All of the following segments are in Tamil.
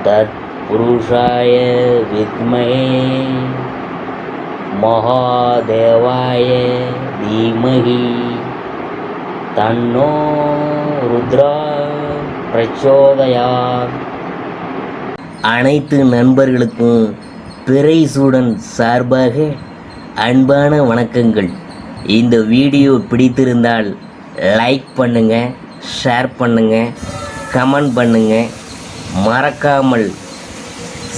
तत्पुरुषाय विद्महे महादेवाय धीमहि तन्नो रुद्रा प्रचोदयात्. அனைத்து நண்பர்களுக்கும் பிறைசூடன் சார்பாக அன்பான வணக்கங்கள். இந்த வீடியோ பிடித்திருந்தால் லைக் பண்ணுங்கள், ஷேர் பண்ணுங்கள், கமெண்ட் பண்ணுங்கள், மறக்காமல்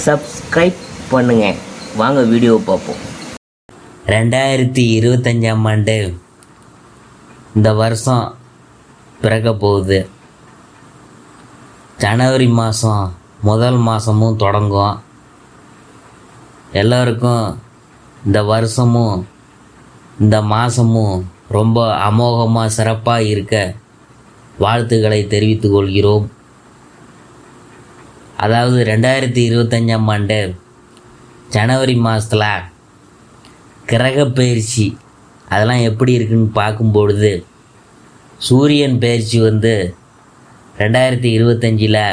சப்ஸ்கிரைப் பண்ணுங்கள். வாங்க வீடியோவை பார்ப்போம். 2025ஆம் ஆண்டு இந்த வருஷம் பிறக்க போகுது. ஜனவரி மாதம் முதல் மாதமும் தொடங்கும். எல்லோருக்கும் இந்த வருஷமும் இந்த மாதமும் ரொம்ப அமோகமாக சிறப்பாக இருக்க வாழ்த்துக்களை தெரிவித்துக் கொள்கிறோம். அதாவது 2025ஆம் ஆண்டு ஜனவரி மாதத்தில் கிரக பயிற்சி அதெல்லாம் எப்படி இருக்குன்னு பார்க்கும்பொழுது, சூரியன் பயிற்சி 2025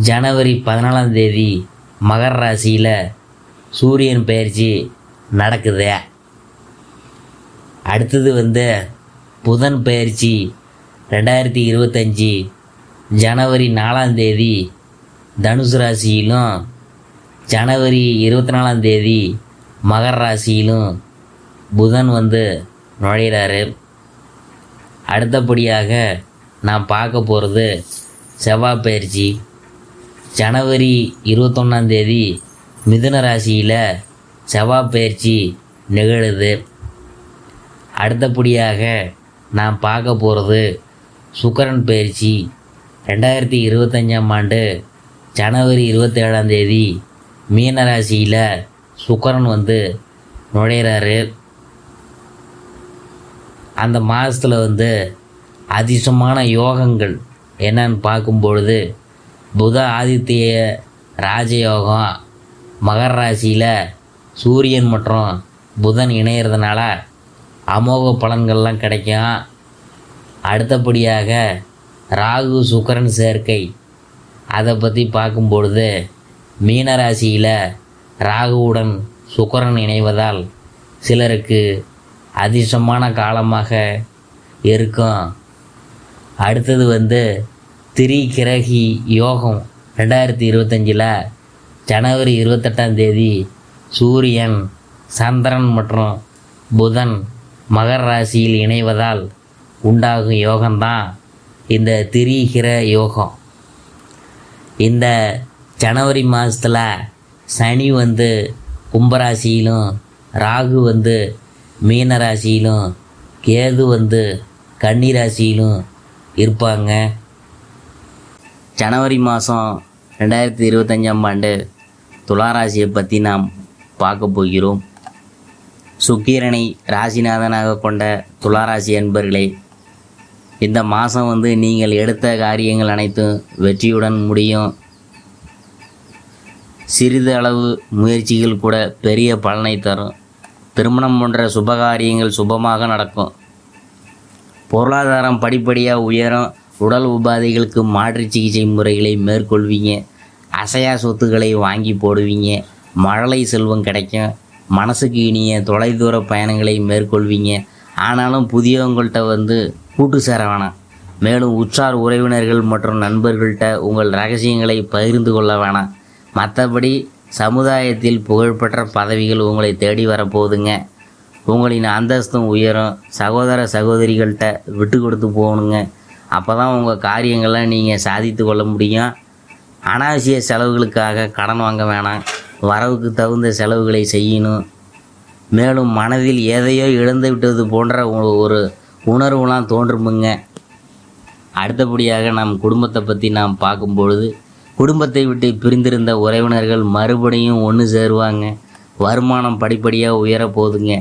ஜனவரி 14ஆம் தேதி மகர ராசியில் சூரியன் பயிற்சி நடக்குது. அடுத்தது புதன் பயிற்சி 2025 ஜனவரி 4ஆம் தேதி தனுசு ராசியிலும், ஜனவரி 24ஆம் தேதி மகர ராசியிலும் புதன் நுழைகிறாரு. அடுத்தபடியாக நான் பார்க்க போகிறது செவ்வாய் பயிற்சி. ஜனவரி 21ஆம் தேதி மிதுன ராசியில் செவ்வாய் பயிற்சி நிகழுது. அடுத்தபடியாக நான் பார்க்க போகிறது சுக்கிரன் பயிற்சி. 2025ஆம் ஆண்டு ஜனவரி 27ஆம் தேதி மீன ராசியில் சுக்கிரன் நுழைகிறாரு. அந்த மாதத்தில் அதிசயமான யோகங்கள் என்னன்னு பார்க்கும்பொழுது, புத ஆதித்ய ராஜயோகம், மகர ராசியில் சூரியன் மற்றும் புதன் இணையிறதுனால அமோக பலன்கள்லாம் கிடைக்கும். அடுத்தபடியாக ராகு சுக்கிரன் சேர்க்கை, அதை பற்றி பார்க்கும்பொழுது மீன ராசியில் ராகுவுடன் சுக்கிரன் இணைவதால் சிலருக்கு அதிர்ஷ்டமான காலமாக இருக்கும். அடுத்தது திரிகிரகி யோகம். 2025 ஜனவரி 28ஆம் தேதி சூரியன், சந்திரன் மற்றும் புதன் மகர ராசியில் இணைவதால் உண்டாகும் யோகம்தான் இந்த திரிகிர யோகம். இந்த ஜனவரி மாதத்தில் சனி கும்பராசியிலும், ராகு மீன ராசியிலும், கேது கன்னி ராசியிலும் இருப்பாங்க. ஜனவரி மாதம் 2025ஆம் ஆண்டு துளாராசியை பற்றி நாம் பார்க்க போகிறோம். சுக்கிரனை ராசிநாதனாக கொண்ட துளாராசி அன்பர்களே, இந்த மாதம் நீங்கள் எடுத்த காரியங்கள் அனைத்தும் வெற்றியுடன் முடியும். சிறிது அளவு முயற்சிகள் கூட பெரிய பலனை தரும். திருமணம் போன்ற சுபகாரியங்கள் சுபமாக நடக்கும். பொருளாதாரம் படிப்படியாக உயரும். உடல் உபாதைகளுக்கு மாற்று சிகிச்சை முறைகளை மேற்கொள்வீங்க. அசையா சொத்துக்களை வாங்கி போடுவீங்க. மழலை செல்வம் கிடைக்கும். மனசுக்கு இனிய தொலைதூர பயணங்களை மேற்கொள்வீங்க. ஆனாலும் புதியவங்கள்ட்ட கூட்டு சேர வேணாம். மேலும் உற்றார் உறவினர்கள் மற்றும் நண்பர்கள்ட்ட உங்கள் ரகசியங்களை பகிர்ந்து கொள்ள வேணாம். மற்றபடி சமுதாயத்தில் புகழ்பெற்ற பதவிகள் உங்களை தேடி வரப்போகுதுங்க. உங்களின் அந்தஸ்தும் உயரும். சகோதர சகோதரிகள்கிட்ட விட்டு கொடுத்து போகணுங்க. அப்போ தான் உங்கள் காரியங்களை நீங்கள் சாதித்து கொள்ள முடியும். அனாவசிய செலவுகளுக்காக கடன் வாங்க வேணாம். வரவுக்கு தகுந்த செலவுகளை செய்யணும். மேலும் மனதில் எதையோ இழந்து விட்டது போன்ற ஒரு உணர்வுலாம் தோன்றுமுங்க. அடுத்தபடியாக நம் குடும்பத்தை பற்றி நாம் பார்க்கும்பொழுது, குடும்பத்தை விட்டு பிரிந்திருந்த உறவினர்கள் மறுபடியும் ஒன்று சேருவாங்க. வருமானம் படிப்படியாக உயரப்போகுதுங்க.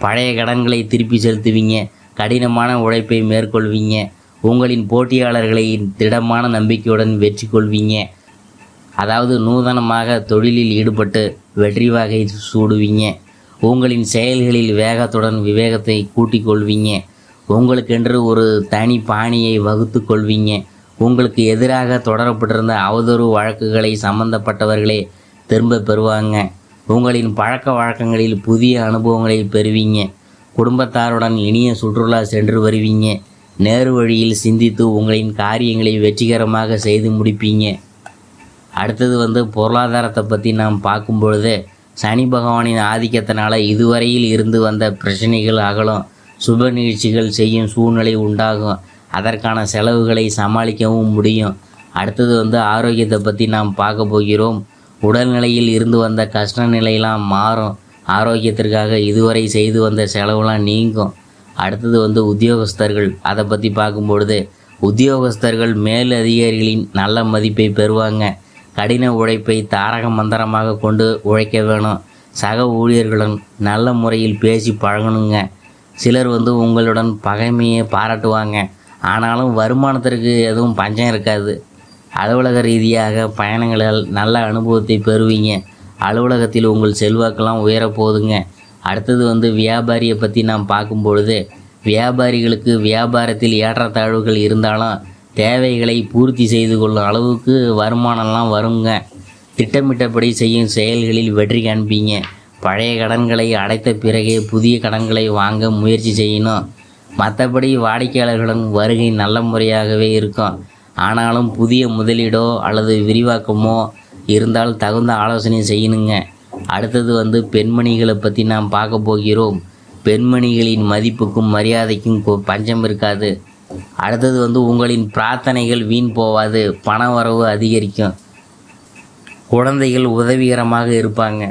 பழைய கடன்களை திருப்பி செலுத்துவீங்க. கடினமான உழைப்பை மேற்கொள்வீங்க. உங்களின் போட்டியாளர்களை திடமான நம்பிக்கையுடன் வெற்றி கொள்வீங்க. அதாவது நூதனமாக தொழிலில் ஈடுபட்டு வெற்றி வகை சூடுவீங்க. உங்களின் செயல்களில் வேகத்துடன் விவேகத்தை கூட்டிக் கொள்வீங்க. உங்களுக்கென்று ஒரு தனி பாணியை வகுத்து கொள்வீங்க. உங்களுக்கு எதிராக தொடரப்பட்டிருந்த அவதூறு வழக்குகளை சம்பந்தப்பட்டவர்களே திரும்ப பெறுவாங்க. உங்களின் பழக்க வழக்கங்களில் புதிய அனுபவங்களை பெறுவீங்க. குடும்பத்தாருடன் இனிய சுற்றுலா சென்று வருவீங்க. நேரு வழியில் சிந்தித்து உங்களின் காரியங்களை வெற்றிகரமாக செய்து முடிப்பீங்க. அடுத்தது பொருளாதாரத்தை பற்றி நாம் பார்க்கும் பொழுது, சனி பகவானின் ஆதிக்கத்தினால் இதுவரையில் இருந்து வந்த பிரச்சனைகள் அகலும். சுப நிகழ்ச்சிகள் செய்யும் சூழ்நிலை உண்டாகும். அதற்கான செலவுகளை சமாளிக்கவும் முடியும். அடுத்தது ஆரோக்கியத்தை பற்றி நாம் பார்க்க போகிறோம். உடல்நிலையில் இருந்து வந்த கஷ்ட நிலையெல்லாம் மாறும். ஆரோக்கியத்திற்காக இதுவரை செய்து வந்த செலவுலாம் நீங்கும். அடுத்தது உத்தியோகஸ்தர்கள், அதை பற்றி பார்க்கும்பொழுது, உத்தியோகஸ்தர்கள் மேல் அதிகாரிகளின் நல்ல மதிப்பை பெறுவாங்க. கடின உழைப்பை தாரக மந்திரமாக கொண்டு உழைக்க வேணும். சக ஊழியர்களுடன் நல்ல முறையில் பேசி பழகணுங்க. சிலர் உங்களுடன் பகைமையை பாராட்டுவாங்க. ஆனாலும் வருமானத்திற்கு எதுவும் பஞ்சம் இருக்காது. அலுவலக ரீதியாக பயணங்களால் நல்ல அனுபவத்தை பெறுவீங்க. அலுவலகத்தில் உங்கள் செல்வாக்கெல்லாம் உயரப்போகுதுங்க. அடுத்தது வியாபாரியை பற்றி நாம் பார்க்கும் பொழுது, வியாபாரிகளுக்கு வியாபாரத்தில் ஏற்றத்தாழ்வுகள் இருந்தாலும் தேவைகளை பூர்த்தி செய்து கொள்ளும் அளவுக்கு வருமானம்லாம் வருங்க. திட்டமிட்டபடி செய்யும் செயல்களில் வெற்றி காண்பீங்க. பழைய கடன்களை அடைத்த பிறகே புதிய கடன்களை வாங்க முயற்சி செய்யணும். மற்றபடி வாடிக்கையாளர்களின் வருகை நல்ல முறையாகவே இருக்கும். ஆனாலும் புதிய முதலீடோ அல்லது விரிவாக்கமோ இருந்தால் தகுந்த ஆலோசனை செய்யணுங்க. அடுத்தது பெண்மணிகளை பற்றி நாம் பார்க்க போகிறோம். பெண்மணிகளின் மதிப்புக்கும் மரியாதைக்கும் பஞ்சம் இருக்காது. அடுத்தது உங்களின் பிரார்த்தனைகள் வீண் போவாது. பண வரவு அதிகரிக்கும். குழந்தைகள் உதவிகரமாக இருப்பாங்க.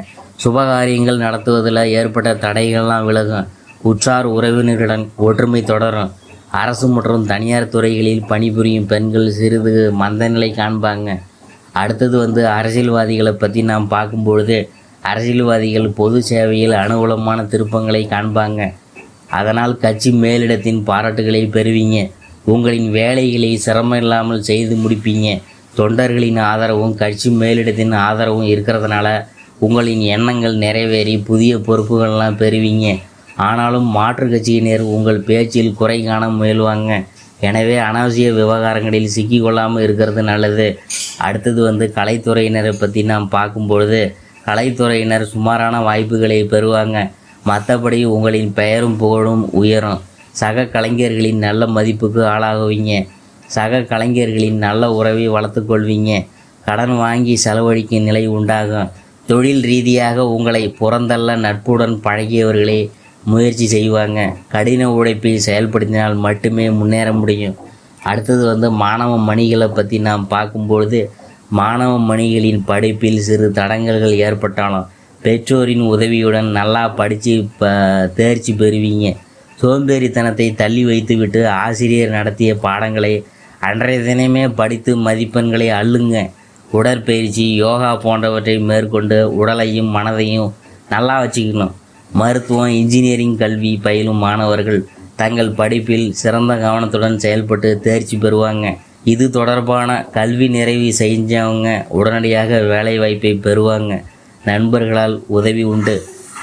சுபகாரியங்கள் நடத்துவதில் ஏற்பட்ட தடைகள்லாம் விலகும். உற்றார் உறவினர்களுடன் ஒற்றுமை தொடரும். அரசு மற்றும் தனியார் துறைகளில் பணிபுரியும் பெண்கள் சிறிது மந்தநிலை காண்பாங்க. அடுத்தது அரசியல்வாதிகளை பற்றி நாம் பார்க்கும்பொழுது, அரசியல்வாதிகள் பொது சேவையில் அனுகூலமான திருப்பங்களை காண்பாங்க. அதனால் கட்சி மேலிடத்தின் பாராட்டுகளை பெறுவீங்க. உங்களின் வேலைகளை சிரமம் இல்லாமல் செய்து முடிப்பீங்க. தொண்டர்களின் ஆதரவும் கட்சி மேலிடத்தின் ஆதரவும் இருக்கிறதுனால உங்களின் எண்ணங்கள் நிறைவேறி புதிய பொறுப்புகள்லாம் பெறுவீங்க. ஆனாலும் மாற்று கட்சியினர் உங்கள் பேச்சில் குறை காண முயல்வாங்க. எனவே அனாவசிய விவகாரங்களில் சிக்கிக்கொள்ளாமல் இருக்கிறது நல்லது. அடுத்தது கலைத்துறையினரை பற்றி நாம் பார்க்கும்பொழுது, கலைத்துறையினர் சுமாரான வாய்ப்புகளை பெறுவாங்க. மற்றபடி உங்களின் பெயரும் புகழும் உயரும். சக கலைஞர்களின் நல்ல மதிப்புக்கு ஆளாகுவீங்க. சக கலைஞர்களின் நல்ல உறவை வளர்த்து கொள்வீங்க. கடன் வாங்கி செலவழிக்கும் நிலை உண்டாகும். தொழில் ரீதியாக உங்களை புறந்தள்ள நட்புடன் பழகியவர்களே முயற்சி செய்வாங்க. கடின உழைப்பை செயல்படுத்தினால் மட்டுமே முன்னேற முடியும். அடுத்தது மாணவ மணிகளை பற்றி நாம் பார்க்கும்பொழுது, மாணவ மணிகளின் படிப்பில் சிறு தடங்கல்கள் ஏற்பட்டாலும் பெற்றோரின் உதவியுடன் நல்லா படித்து தேர்ச்சி பெறுவீங்க. சோம்பேறித்தனத்தை தள்ளி வைத்துவிட்டு ஆசிரியர் நடத்திய பாடங்களை அன்றைய தினமே படித்து மதிப்பெண்களை அள்ளுங்க. உடற்பயிற்சி, யோகா போன்றவற்றை மேற்கொண்டு உடலையும் மனதையும் நல்லா வச்சுக்கணும். மருத்துவம், இன்ஜினியரிங் கல்வி பயிலும் மாணவர்கள் தங்கள் படிப்பில் சிறந்த கவனத்துடன் செயல்பட்டு தேர்ச்சி பெறுவாங்க. இது தொடர்பான கல்வி நிறைவு செஞ்சவங்க உடனடியாக வேலை வாய்ப்பை பெறுவாங்க. நண்பர்களால் உதவி உண்டு.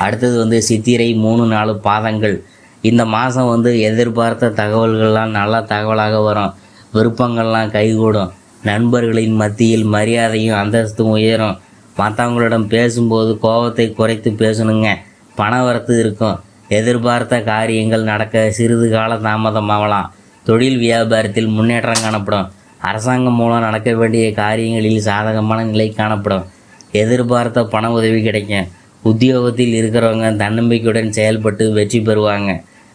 அடுத்தது சித்திரை 3-4 பாதங்கள். இந்த மாதம் எதிர்பார்த்த தகவல்கள்லாம் நல்ல தகவலாக வரும். விருப்பங்கள்லாம் கைகூடும். நண்பர்களின் மத்தியில் மரியாதையும் அந்தஸ்தும் உயரும். மற்றவங்களிடம் பேசும்போது கோபத்தை குறைத்து பேசணுங்க. பணவரத்து இருக்கும். எதிர்பார்த்த காரியங்கள் நடக்க சிறிது கால தாமதமாகலாம். தொழில் வியாபாரத்தில் முன்னேற்றம் காணப்படும். அரசாங்கம் மூலம் நடக்க வேண்டிய காரியங்களில் சாதகமான நிலை காணப்படும். எதிர்பார்த்த பண உதவி கிடைக்கும். உத்தியோகத்தில் இருக்கிறவங்க தன்னம்பிக்கையுடன் செயல்பட்டு வெற்றி பெறுவாங்க.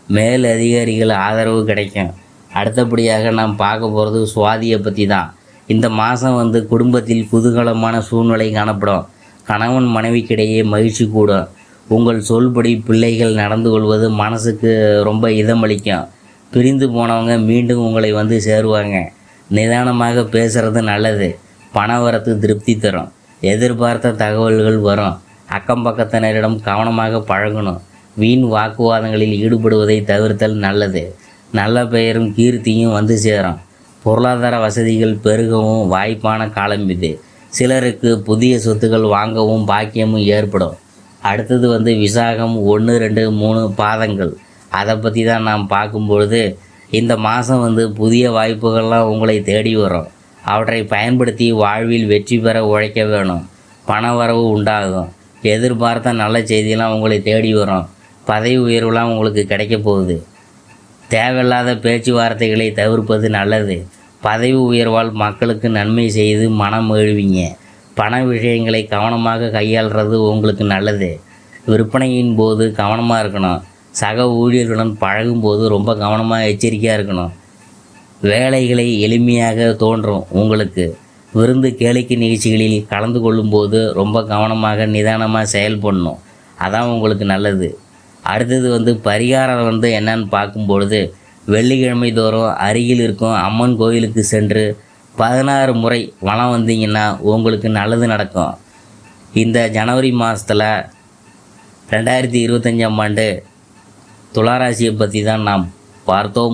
மேல் அதிகாரிகள் ஆதரவு கிடைக்கும். அடுத்தபடியாக நாம் பார்க்க போகிறது சுவாதியை பற்றி தான். இந்த மாதம் குடும்பத்தில் குதூகலமான சூழ்நிலை காணப்படும். கணவன் மனைவிக்கிடையே மகிழ்ச்சி கூடும். உங்கள் சொல்படி பிள்ளைகள் நடந்து கொள்வது மனசுக்கு ரொம்ப இதமளிக்கும். பிரிந்து போனவங்க மீண்டும் உங்களை சேருவாங்க. நிதானமாக பேசுகிறது நல்லது. பணவரத்து திருப்தி தரும். எதிர்பார்த்த தகவல்கள் வரும். அக்கம் பக்கத்தினரிடம் கவனமாக பழகணும். வீண் வாக்குவாதங்களில் ஈடுபடுவதை தவிர்த்தல் நல்லது. நல்ல பெயரும் கீர்த்தியும் சேரும். பொருளாதார வசதிகள் பெருகவும் வாய்ப்பான காலம் இது. சிலருக்கு புதிய சொத்துக்கள் வாங்கவும் பாக்கியமும் ஏற்படும். அடுத்தது விசாகம் 1, 2, 3 பாதங்கள். அதை பற்றி தான் நாம் பார்க்கும்பொழுது, இந்த மாதம் புதிய வாய்ப்புகள்லாம் உங்களை தேடி வரும். அவற்றை பயன்படுத்தி வாழ்வில் வெற்றி பெற உழைக்க வேணும். பண வரவு உண்டாகும். எதிர்பார்த்த நல்ல செய்தியெல்லாம் உங்களை தேடி வரும். பதவி உயர்வுலாம் உங்களுக்கு கிடைக்க போகுது. தேவையில்லாத பேச்சுவார்த்தைகளை தவிர்ப்பது நல்லது. பதவி உயர்வால் மக்களுக்கு நன்மை செய்து மனம் மகிழ்வீங்க. பண விஷயங்களை கவனமாக கையாளுறது உங்களுக்கு நல்லது. விற்பனையின் போது கவனமாக இருக்கணும். சக ஊழியர்களுடன் பழகும்போது ரொம்ப கவனமாக எச்சரிக்கையாக இருக்கணும். வேலைகளை எளிமையாக தோன்றும் உங்களுக்கு. விருந்து கேளிக்கை நிகழ்ச்சிகளில் கலந்து கொள்ளும்போது ரொம்ப கவனமாக நிதானமாக செயல்படணும். அதான் உங்களுக்கு நல்லது. அடுத்தது பரிகாரம் என்னன்னு பார்க்கும்பொழுது, வெள்ளிக்கிழமை தோறும் அருகில் இருக்கும் அம்மன் கோயிலுக்கு சென்று 16 முறை வலம் வந்தீங்கன்னா உங்களுக்கு நல்லது நடக்கும். இந்த ஜனவரி மாதத்தில் 2025ஆம் ஆண்டு துளாராசியை பற்றி தான் நாம் பார்த்தோம்.